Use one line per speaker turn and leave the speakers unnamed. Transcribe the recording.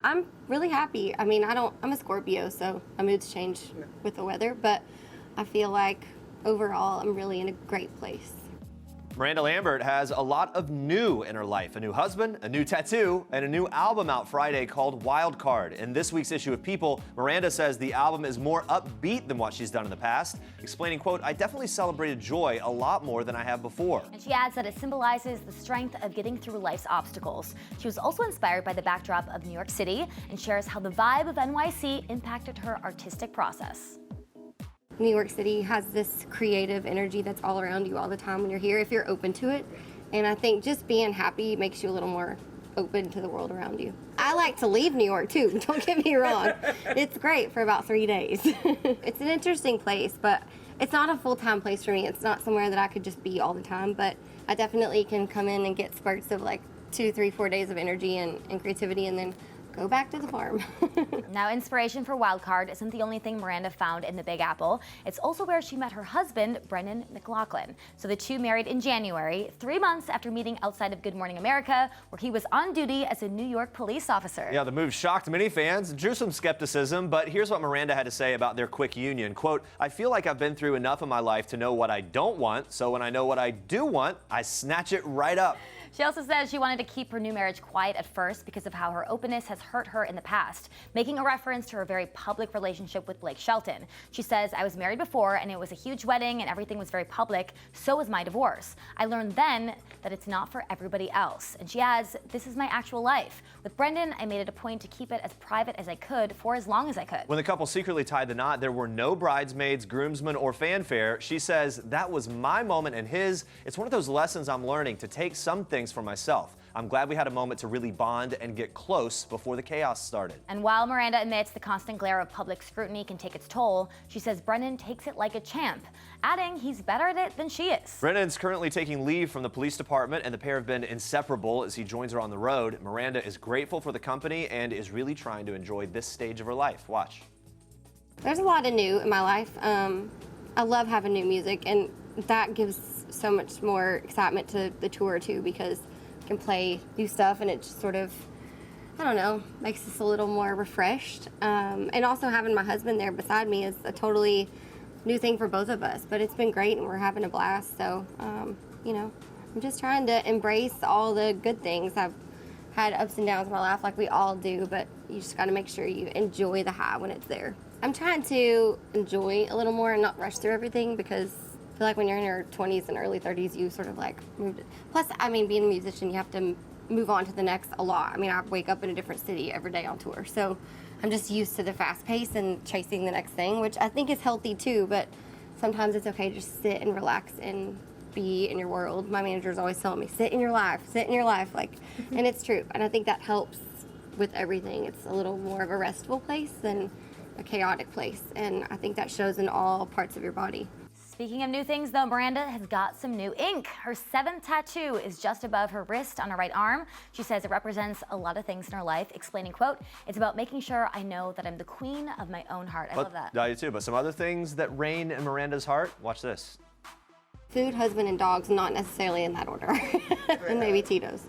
I'm really happy. I mean, I'm a Scorpio, so my moods change with the weather, but I feel like overall I'm really in a great place.
Miranda Lambert has a lot of new in her life. A new husband, a new tattoo, and a new album out Friday called Wild Card. In this week's issue of People, Miranda says the album is more upbeat than what she's done in the past, explaining, quote, "I definitely celebrated joy a lot more than I have before."
And she adds that it symbolizes the strength of getting through life's obstacles. She was also inspired by the backdrop of New York City and shares how the vibe of NYC impacted her artistic process.
New York City has this creative energy that's all around you all the time when you're here, if you're open to it. And I think just being happy makes you a little more open to the world around you. I like to leave New York too, don't get me wrong. It's great for about 3 days. It's an interesting place, but it's not a full-time place for me. It's not somewhere that I could just be all the time, but I definitely can come in and get spurts of like 2, 3, 4 days of energy and creativity, and then go back to the farm.
Now, inspiration for Wild Card isn't the only thing Miranda found in the Big Apple. It's also where she met her husband, Brendan McLaughlin. So the two married in January, 3 months after meeting outside of Good Morning America, where he was on duty as a New York police officer.
Yeah, the move shocked many fans, drew some skepticism, but here's what Miranda had to say about their quick union. Quote, "I feel like I've been through enough in my life to know what I don't want, so when I know what I do want, I snatch it right up."
She also says she wanted to keep her new marriage quiet at first because of how her openness has hurt her in the past, making a reference to her very public relationship with Blake Shelton. She says, "I was married before and it was a huge wedding and everything was very public. So was my divorce. I learned then that it's not for everybody else." And she adds, "This is my actual life. With Brendan, I made it a point to keep it as private as I could for as long as I could."
When the couple secretly tied the knot, there were no bridesmaids, groomsmen, or fanfare. She says, "That was my moment and his. It's one of those lessons I'm learning to take some things for myself. I'm glad we had a moment to really bond and get close before the chaos started."
And while Miranda admits the constant glare of public scrutiny can take its toll, she says Brendan takes it like a champ, adding he's better at it than she is.
Brendan's currently taking leave from the police department, and the pair have been inseparable as he joins her on the road. Miranda is grateful for the company and is really trying to enjoy this stage of her life. Watch.
There's a lot of new in my life. I love having new music, and that gives so much more excitement to the tour too, because I can play new stuff and it just sort of, I don't know, makes us a little more refreshed. And also having my husband there beside me is a totally new thing for both of us, but it's been great and we're having a blast. So, you know, I'm just trying to embrace all the good things. I've had ups and downs in my life like we all do, but you just got to make sure you enjoy the high when it's there. I'm trying to enjoy a little more and not rush through everything, because I feel like when you're in your 20s and early 30s, you sort of like moved. Plus, I mean, being a musician, you have to move on to the next a lot. I mean, I wake up in a different city every day on tour, so I'm just used to the fast pace and chasing the next thing, which I think is healthy too, but sometimes it's okay to just sit and relax and be in your world. My manager's always telling me, sit in your life, like, and it's true. And I think that helps with everything. It's a little more of a restful place than a chaotic place, and I think that shows in all parts of your body.
Speaking of new things, though, Miranda has got some new ink. Her 7th tattoo is just above her wrist on her right arm. She says it represents a lot of things in her life, explaining, quote, "It's about making sure I know that I'm the queen of my own heart." I love that.
I do too, but some other things that reign in Miranda's heart, watch this.
Food, husband, and dogs, not necessarily in that order. And maybe Tito's.